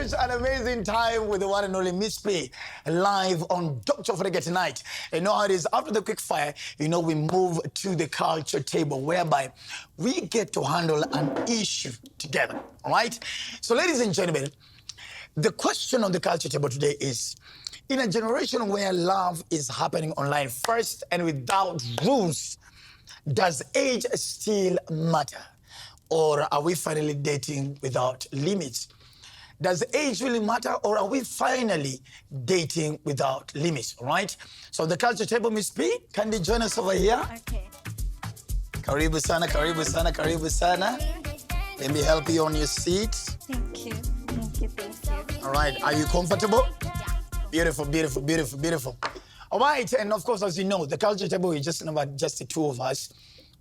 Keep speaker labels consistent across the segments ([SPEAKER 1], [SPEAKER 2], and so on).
[SPEAKER 1] such an amazing time with the one and only Miss P live on Dr. Ofweneke tonight. You know how it is, after the quick fire, we move to the culture table whereby we get to handle an issue together, all right? So ladies and gentlemen, the question on the culture table today is, in a generation where love is happening online first and without rules, does age still matter? Or are we finally dating without limits? Does age really matter, or are we finally dating without limits, all right? So the culture table, Miss P, can you join us over here?
[SPEAKER 2] Okay.
[SPEAKER 1] Karibu sana, karibu sana, karibu sana. Let me help you on your seat.
[SPEAKER 2] Thank you. Thank you, thank you.
[SPEAKER 1] All right, are you comfortable?
[SPEAKER 2] Yeah.
[SPEAKER 1] Beautiful, beautiful, beautiful, beautiful. All right, and of course, as you know, the culture table is just the two of us.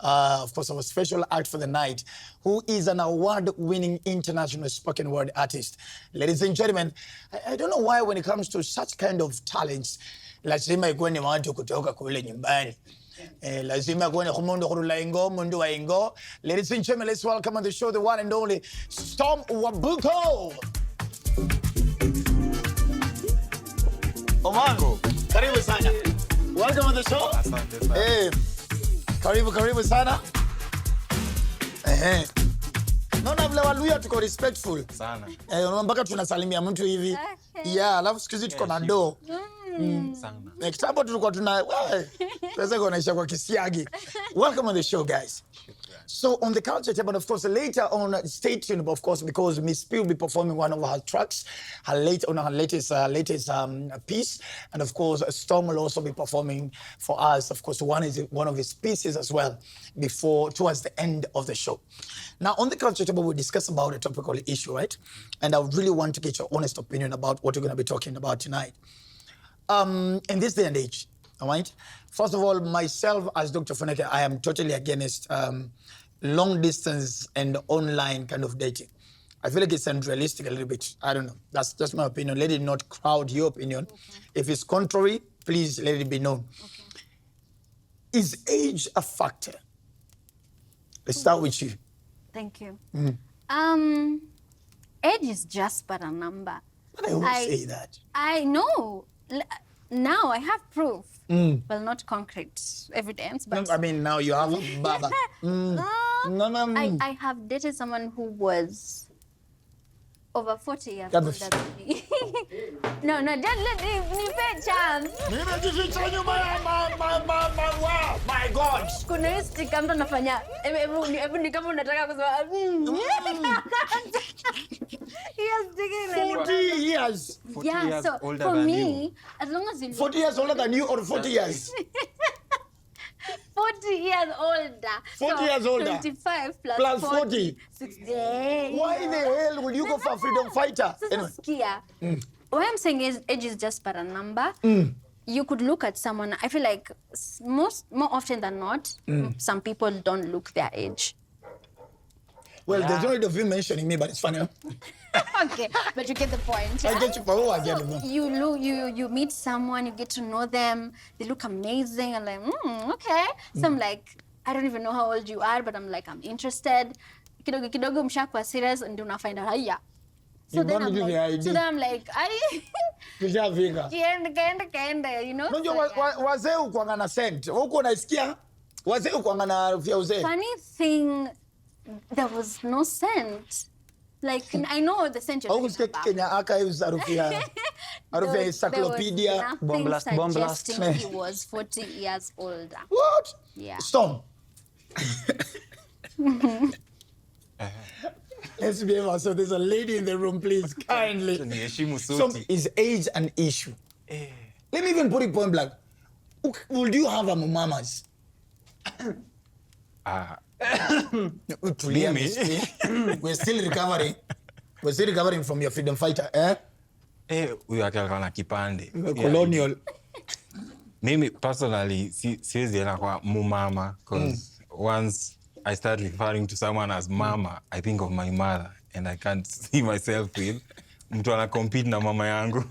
[SPEAKER 1] Of course, our special act for the night, who is an award-winning international spoken word artist. Ladies and gentlemen, I don't know why when it comes to such kind of talents, lazima ikuwe ni watu kutoka kule nyumbani. Lazima kuwe ni kumundu kurula ingo, mundu wa ingo. Ladies and gentlemen, let's welcome on the show the one and only Storm Wabuko. Omango, karibu sana. Welcome on the show.
[SPEAKER 3] Asante sana.
[SPEAKER 1] Hey. Karibu sana. Naona vile Waluya tuko respectful.
[SPEAKER 3] Sana.
[SPEAKER 1] Mpaka tunasalimia mtu hivi.
[SPEAKER 2] Okay.
[SPEAKER 1] Yeah, alafu siku hizi tuko na do.
[SPEAKER 3] Sana.
[SPEAKER 1] Kitambo tulikuwa tuweza kuonesha kwa kisiagi. Welcome on the show, guys. So on the culture table, of course, later on, stay tuned, of course, because Miss P will be performing one of her tracks, her latest piece, and of course, Storm will also be performing for us, of course, one of his pieces as well, towards the end of the show. Now, on the culture table, we'll discuss about a topical issue, right? And I really want to get your honest opinion about what we're going to be talking about tonight. In this day and age, all right? First of all, myself as Dr. Ofweneke, I am totally against long distance and online kind of dating. I feel like it's unrealistic a little bit. I don't know. That's just my opinion. Let it not crowd your opinion. Okay. If it's contrary, please let it be known. Okay. Is age a factor? Let's start with you.
[SPEAKER 2] Thank you. Age is just but a number.
[SPEAKER 1] But I always say that.
[SPEAKER 2] I know. Now I have proof. Well, not concrete evidence, but...
[SPEAKER 1] No, I mean, now you have a baba.
[SPEAKER 2] I have dated someone who was over 40 years older than me. No, just let me pay chance.
[SPEAKER 1] My God.
[SPEAKER 2] Kuna hii sticker mtu anafanya, hebu ni kama unataka kusema. Yes, digging
[SPEAKER 1] 40 years.
[SPEAKER 3] 40
[SPEAKER 2] yeah,
[SPEAKER 3] years
[SPEAKER 2] so
[SPEAKER 3] older
[SPEAKER 2] for
[SPEAKER 3] than
[SPEAKER 2] me,
[SPEAKER 3] you.
[SPEAKER 2] as long as you
[SPEAKER 1] 40 years older than you or 40 years?
[SPEAKER 2] 40 years older.
[SPEAKER 1] 40 years older.
[SPEAKER 2] 25
[SPEAKER 1] Plus 40.
[SPEAKER 2] 60.
[SPEAKER 1] Why the hell would you go for a freedom fighter? Anyway.
[SPEAKER 2] What I'm saying is age is just but a number. You could look at someone, I feel like more often than not, some people don't look their age.
[SPEAKER 1] Well, there's no need of you mentioning me, but it's funny.
[SPEAKER 2] Okay, but you get the point.
[SPEAKER 1] I get you, but who I get it?
[SPEAKER 2] You meet someone, you get to know them, they look amazing, and like, okay. So I'm like, I don't even know how old you are, but I'm like, I'm interested. Kidogo mshakuwa serious, and unafind out, yeah. So then I'm like, Kienda, you know?
[SPEAKER 1] Wazee ukuanga na scent. Huko unaisikia? Wazee ukuanga na harufu ya uzee.
[SPEAKER 2] Funny thing, there was no scent. Like, I know the scent you're talking about.
[SPEAKER 1] Kenya archives harufu ya encyclopedia.
[SPEAKER 2] Bomb blast.
[SPEAKER 3] Suggesting
[SPEAKER 2] he was 40 years older.
[SPEAKER 1] What?
[SPEAKER 2] Yeah.
[SPEAKER 1] Storm. Let's be able. So there's a lady in the room, please, kindly. So is age an issue? Let me even put it point blank. Would you have a mamas? We're still recovering. We're still recovering from your freedom fighter,
[SPEAKER 3] Huyu akiwa na kipande.
[SPEAKER 1] Colonial.
[SPEAKER 3] Mimi personally siwezi ena kwa mumama, because once I start referring to someone as mama, I think of my mother, and I can't see myself with mtu ana compete na mama yangu.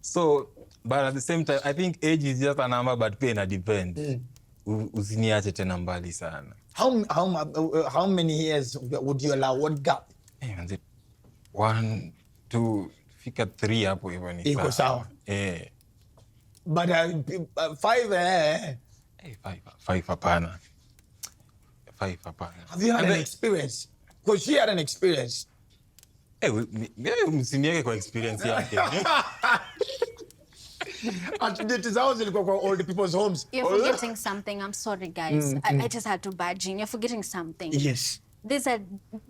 [SPEAKER 3] So, but at the same time, I think age is just a number, but pia ina depend. Usiniache tena mbali sana.
[SPEAKER 1] How many years would you allow? What gap?
[SPEAKER 3] 1, 2, Fika 3 hapo hivyo ni
[SPEAKER 1] Iko sawa. But 5
[SPEAKER 3] 5 hapana. 5 hapana.
[SPEAKER 1] Have you had an experience? Because she had an experience.
[SPEAKER 3] Msinieke kwa experience yake.
[SPEAKER 1] Date zao zilikuwa kwa old people's homes.
[SPEAKER 2] You're forgetting something. I'm sorry, guys. I just had to barge in. You're forgetting something.
[SPEAKER 1] Yes.
[SPEAKER 2] There's a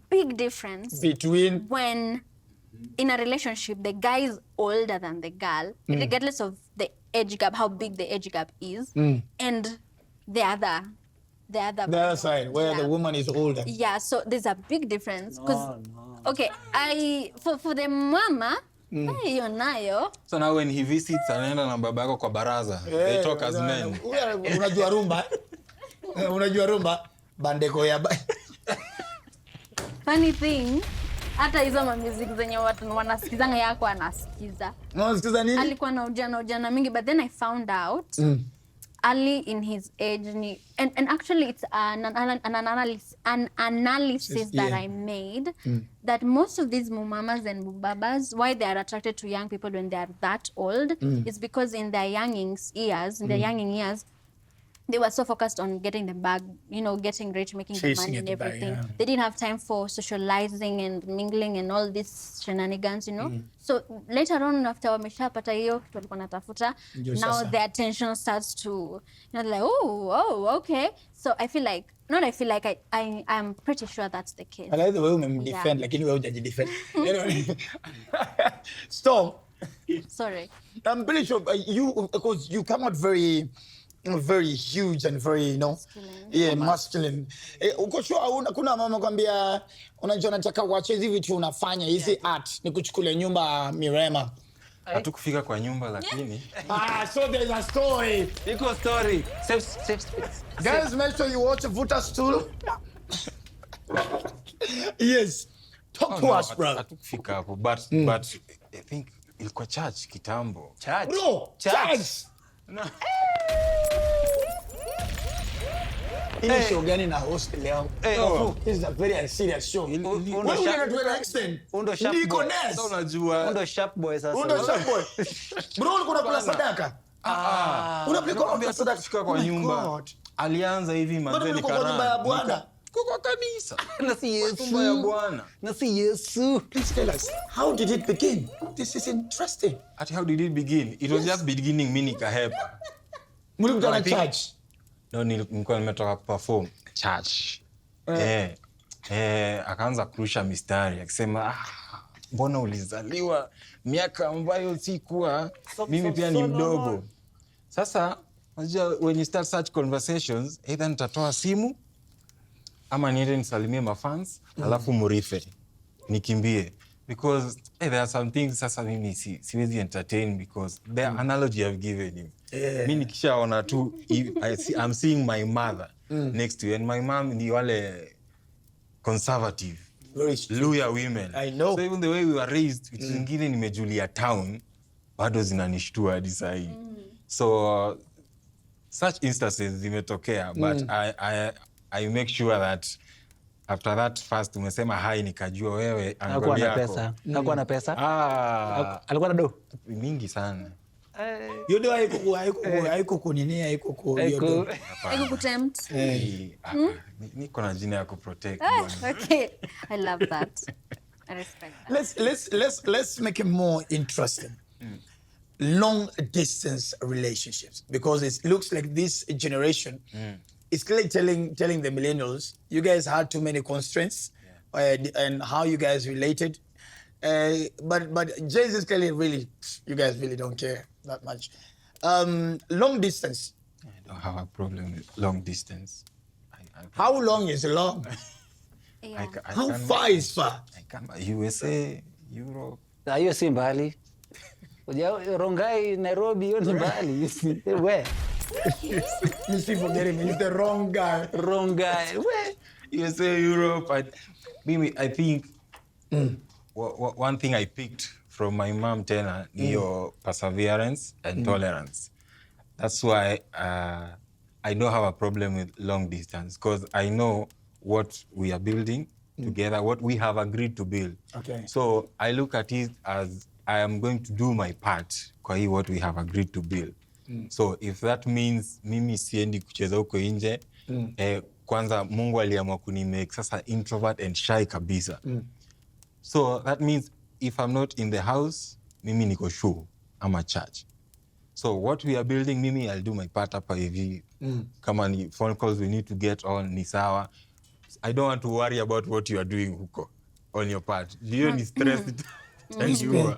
[SPEAKER 2] big difference
[SPEAKER 1] Between
[SPEAKER 2] when in a relationship the guy is older than the girl, regardless of the age gap, how big the age gap is, and the other
[SPEAKER 1] side where the woman is older.
[SPEAKER 2] Yeah, so there's a big difference. Okay, for the mama, hiyo nayo.
[SPEAKER 3] So now when he visits anaenda na baba yako kwa baraza, they talk as men.
[SPEAKER 1] Unajua rumba? Unajua rumba? Bandeko ya
[SPEAKER 2] Funny thing, hata hizo music zenye watu wanasikizanga yako anasikiza.
[SPEAKER 1] Unasikiza nini?
[SPEAKER 2] Alikuwa na ujana mingi, but then I found out early in his age, and actually it's an analysis that I made, that most of these mumamas and mubabas, why they are attracted to young people when they are that old, is because in their young years, they were so focused on getting the bag, getting rich, making the money and everything.
[SPEAKER 1] Bag, yeah.
[SPEAKER 2] They didn't have time for socializing and mingling and all these shenanigans, So later on, after wameshapata hiyo kitu walikuwa natafuta, now their attention starts to, like, oh, okay. So I'm pretty sure that's the case.
[SPEAKER 1] I like the way you defend, lakini wewe hujajidefend. Storm.
[SPEAKER 2] Sorry.
[SPEAKER 1] I'm pretty sure because you come out very huge and very, masculine. Uko sure kuna mama kwambia unajua nataka uache hizi vitu unafanya hizi art ni kuchukulia nyumba Mirema.
[SPEAKER 3] Hatukufika kwa nyumba lakini.
[SPEAKER 1] So there's a story.
[SPEAKER 3] Iko story. Safe space.
[SPEAKER 1] Guys, make sure you watch Vuta Stool. Yes. Talk to us, bro.
[SPEAKER 3] Hatukufika hapo but I think ilikuwa church kitambo.
[SPEAKER 1] Bro, church.
[SPEAKER 3] No.
[SPEAKER 1] Ini show gani na host leo? This is a very serious show. Undo
[SPEAKER 4] sharp boy sasa.
[SPEAKER 1] Bro, ulikuwa kula sadaka? Unapeleka
[SPEAKER 3] sadaka kwa nyumba. Alianza hivi manzeni
[SPEAKER 1] karani. Nyumba ya Bwana.
[SPEAKER 3] Kwa kanisa.
[SPEAKER 4] Na si Yesu.
[SPEAKER 3] Nyumba ya Bwana.
[SPEAKER 4] Na si Yesu.
[SPEAKER 1] Please tell us, how did it begin? This is interesting.
[SPEAKER 3] How did it begin? It was just beginning mimi nikahepa.
[SPEAKER 1] Mlikutana church?
[SPEAKER 3] No, nilikuwa nimetoka perform church. Akaanza kurusha mistari akisema mbona ulizaliwa miaka ambayo sikuwa mimi pia ni mdogo. Sasa unajua when you start such conversations, either nitatoa simu ama niende nisalimie mafans alafu murife nikimbie, because there are some things sasa mimi siwezi entertain because the analogy I've given you. Mimi nikishaona tu I'm seeing my mother next to you, and my mom ni wale conservative Luya women.
[SPEAKER 1] I know.
[SPEAKER 3] So even the way we were raised, vitu zingine nimejulia town bado zinanishtua hadi saa hii. So such instances zimetokea, but I make sure that after that first umesema hai nikajua wewe
[SPEAKER 4] anakuwa na pesa. Anakuwa na pesa? Alikuwa na do
[SPEAKER 3] mingi sana.
[SPEAKER 1] Yodo haiko kunini haiko
[SPEAKER 2] kutempt.
[SPEAKER 3] Niko na jina ya kuprotect.
[SPEAKER 2] Okay. I love that. I respect that.
[SPEAKER 1] Let's make it more interesting. Long distance relationships, because it looks like this generation is clearly telling the millennials, you guys had too many constraints, and how you guys related. But Jay is clearly really, you guys really don't care that much. Long distance.
[SPEAKER 3] I don't have a problem with long distance.
[SPEAKER 1] How long is long?
[SPEAKER 2] Yeah.
[SPEAKER 1] How far is far?
[SPEAKER 3] I can USA, Europe.
[SPEAKER 4] Hiyo si mbali. Rongai, Nairobi, hiyo ni mbali. Where?
[SPEAKER 1] These people getting me. He's the wrong guy.
[SPEAKER 4] Wrong guy. Where?
[SPEAKER 3] USA, Europe. I think one thing I picked from my mom, Tena, your perseverance and tolerance. That's why I don't have a problem with long distance, because I know what we are building together, what we have agreed to build.
[SPEAKER 1] Okay.
[SPEAKER 3] So I look at it as I am going to do my part kwa hii what we have agreed to build. So if that means mimi siendi kucheza huko nje, kwanza Mungu aliamua kunimake sasa introvert and shy kabisa. So that means if I'm not in the house, mimi niko show, I'm a church. So what we are building, mimi I'll do my part hapa hivi. Kama ni phone calls we need to get on, ni sawa. I don't want to worry about what you are doing huko on your part. You ni stress and you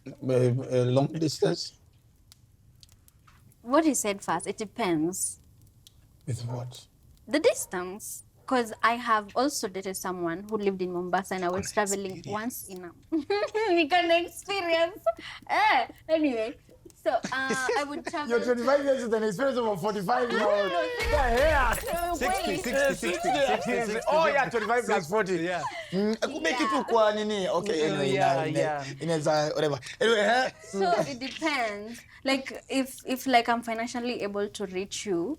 [SPEAKER 1] long distance?
[SPEAKER 2] What he said first, it depends.
[SPEAKER 1] With what?
[SPEAKER 2] The distance. Because I have also dated someone who lived in Mombasa and I was traveling once in a... We can experience. Anyway, so I would travel...
[SPEAKER 1] You're 25 years with an experience of 45 years old. Yeah. 60. Oh yeah, 25 plus 40.
[SPEAKER 3] Yeah.
[SPEAKER 1] Kumbe kitu kwa nini? Okay, anyway, inaweza whatever. Anyway,
[SPEAKER 2] So it depends. Like if like I'm financially able to reach you,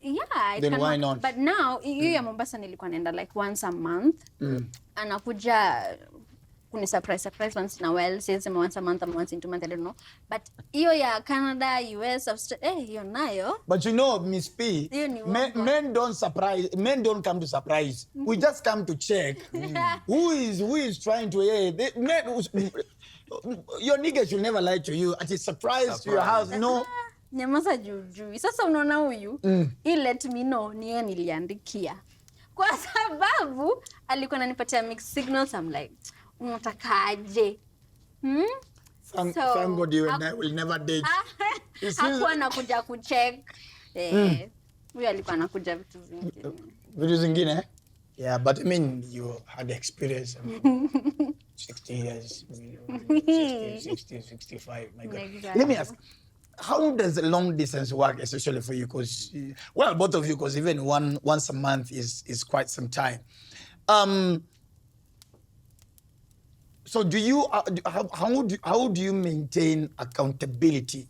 [SPEAKER 2] yeah, it
[SPEAKER 1] Then
[SPEAKER 2] can
[SPEAKER 1] why
[SPEAKER 2] work.
[SPEAKER 1] not?
[SPEAKER 2] But now hiyo ya Mombasa nilikuwa naenda like once a month. Anakuja kuni surprise once in a while, says once a month or once in 2 months, I don't know. But hiyo ya Canada, US, Australia, hiyo nayo.
[SPEAKER 1] but you know, Miss P,
[SPEAKER 2] Hiyo ni
[SPEAKER 1] men don't come to surprise. We just come to check who is trying to your nigga should never lie to you. At a surprise to your house, no.
[SPEAKER 2] Nyamaza juu. Sasa unaona huyu, he let me know ni yeye niliandikia. Kwa sababu alikuwa ananipatia mixed signals. I'm like, unatakaje?
[SPEAKER 1] Thank God you and I will never date.
[SPEAKER 2] Hakuwa anakuja kucheck. Huyu alikuwa anakuja vitu vingine.
[SPEAKER 1] Vitu zingine? Yeah, but I mean, you had experience. 60 years, 60, 65, my God.
[SPEAKER 2] Exactly.
[SPEAKER 1] Let me ask, how does long distance work, especially for you? Because, well, both of you, because even once a month is quite some time. So do you, how do you maintain accountability?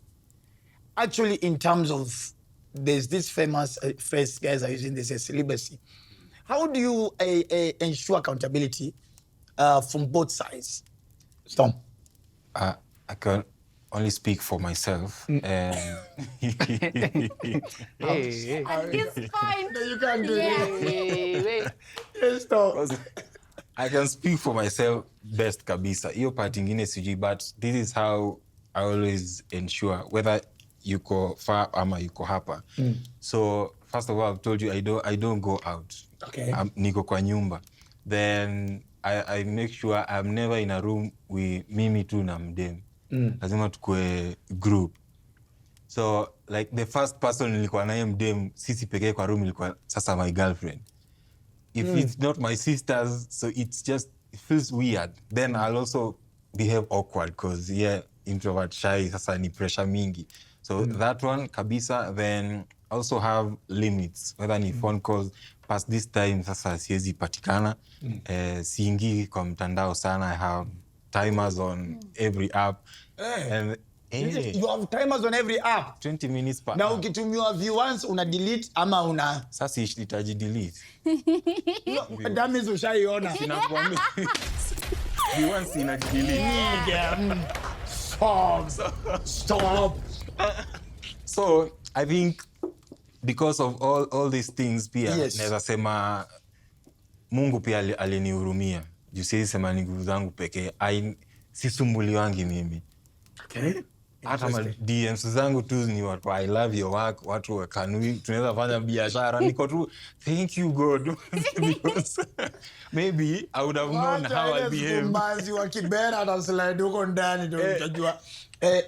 [SPEAKER 1] Actually, in terms of, there's this famous phrase guys are using, this as celibacy. How do you ensure accountability from both sides? Storm.
[SPEAKER 3] I can only speak for myself.
[SPEAKER 2] At this point,
[SPEAKER 1] You can't do
[SPEAKER 2] yeah.
[SPEAKER 1] this. Storm.
[SPEAKER 3] I can speak for myself best kabisa. Hiyo part ingine sijui, but this is how I always ensure whether yuko far ama yuko hapa. So first of all, I've told you I don't go out.
[SPEAKER 1] Okay.
[SPEAKER 3] Niko kwa nyumba. Then I make sure I'm never in a room with mimi tu na mdem. Lazima tukue group. So like the first person nilikuwa naye mdem, sisi pekee kwa room ilikuwa sasa my girlfriend. If it's not my sisters, so it feels weird. Then I'll also behave awkward because introvert, shy, sasa ni pressure mingi. So that one kabisa. Then also have limits, whether ni phone calls past this time sasa siwezi patikana. Siingi kwa mtandao sana. I have timers on every app. And
[SPEAKER 1] You have timers on every app.
[SPEAKER 3] 20 minutes per
[SPEAKER 1] Na
[SPEAKER 3] app.
[SPEAKER 1] ukitumiwa viewance una delete ama una
[SPEAKER 3] Sasa itaji delete.
[SPEAKER 1] that means ushaiona.
[SPEAKER 3] Sinakwambia. Once ina delete.
[SPEAKER 1] Stop.
[SPEAKER 3] So I think because of all these things pia,
[SPEAKER 1] Yes.
[SPEAKER 3] naweza sema Mungu pia alinihurumia. Juu siwezi sema ni nguvu zangu pekee. Sisumbuliwangi mimi.
[SPEAKER 1] Okay.
[SPEAKER 3] Hata ma DMs zangu tu ni watu I love your work, watu wa tunaweza fanya biashara. Niko tu thank you God. Because maybe I would have known how I behave.
[SPEAKER 1] Mazi wa Kibera na slide huko ndani ndio utajua.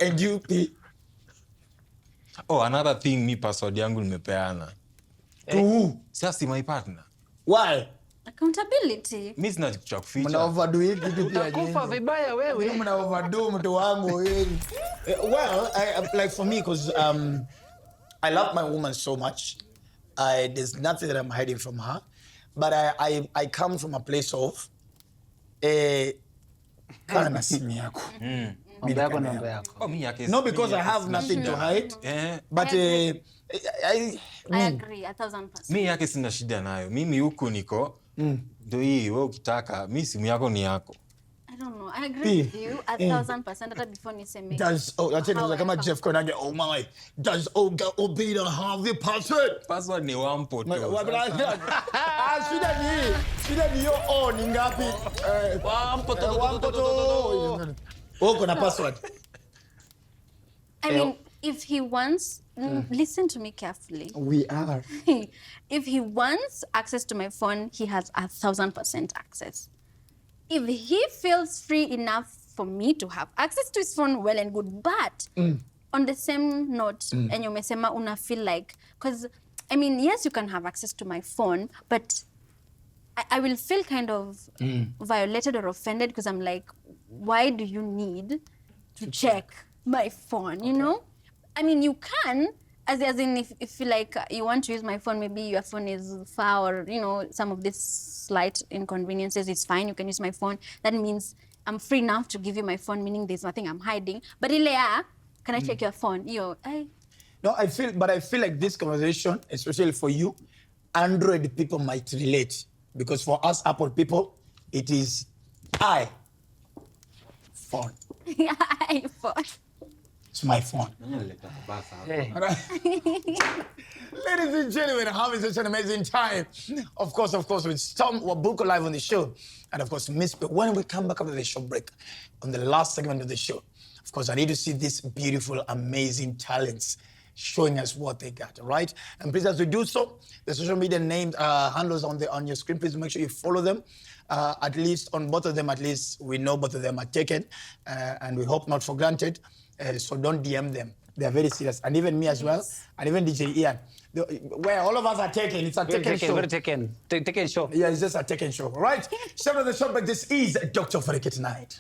[SPEAKER 1] And you P.
[SPEAKER 3] Oh, another thing, mi password yangu nimepeana.
[SPEAKER 1] To who?
[SPEAKER 3] Sasa my partner.
[SPEAKER 1] Why?
[SPEAKER 2] Accountability.
[SPEAKER 3] Mi sina kitu cha
[SPEAKER 1] Mna
[SPEAKER 3] kuficha.
[SPEAKER 1] overdo it kitu pia
[SPEAKER 4] Kufa
[SPEAKER 1] nyinyi.
[SPEAKER 4] vibaya wewe.
[SPEAKER 1] Mna overdo mtu wangu. Well, like for me, because I love my woman so much. There's nothing that I'm hiding from her. But I come from a place of kana simu yako.
[SPEAKER 4] Mambo yako na mambo yako.
[SPEAKER 3] Oh, mi yake.
[SPEAKER 1] No, because I have nothing to hide. But
[SPEAKER 2] I agree 1000%.
[SPEAKER 3] Mi yake sina shida nayo. Mimi huku niko. Ndio hii wewe ukitaka, mi simu yako ni yako.
[SPEAKER 2] don't know. I agree with you 1,000%. Hata before niseme.
[SPEAKER 1] Does kama Jeff Konage, oh my, does Obida have the password?
[SPEAKER 3] Password ni wampo tu.
[SPEAKER 1] Shida ni yo ni ngapi?
[SPEAKER 3] Wampo to.
[SPEAKER 1] Kuna password.
[SPEAKER 2] I mean, if he wants, listen to me carefully.
[SPEAKER 1] We are.
[SPEAKER 2] If he wants access to my phone, he has 1,000% access. If he feels free enough for me to have access to his phone, well and good. But on the same note, and you mesema una feel like, because I mean, yes, you can have access to my phone, but I will feel kind of violated or offended because I'm like, why do you need to check my phone? You know, I mean, you can. As in, if you like, you want to use my phone, maybe your phone is far, or you know, some of these slight inconveniences, it's fine. You can use my phone. That means I'm free enough to give you my phone, meaning there's nothing I'm hiding. But ilea, can I check your phone? No,
[SPEAKER 1] I feel like this conversation, especially for you, Android people might relate because for us Apple people, it is phone.
[SPEAKER 2] iPhone.
[SPEAKER 1] It's my phone.
[SPEAKER 4] Hey.
[SPEAKER 1] Ladies and gentlemen, having such an amazing time. Of course, with Tom Wabuko live on the show. And of course, Miss, when we come back after the show break, on the last segment of the show, of course, I need to see these beautiful, amazing talents showing us what they got, all right? And please, as we do so, the social media names, handles on your screen, please make sure you follow them. At least on both of them, at least we know both of them are taken, and we hope not for granted. So don't DM them. They are very serious. And even me as well, and even DJ Ian. Where all of us are taken, it's a taken show.
[SPEAKER 4] Very taken show.
[SPEAKER 1] Yeah, it's just a taken show, all right? Shout out the show, but this is Dr. Ofweneke tonight.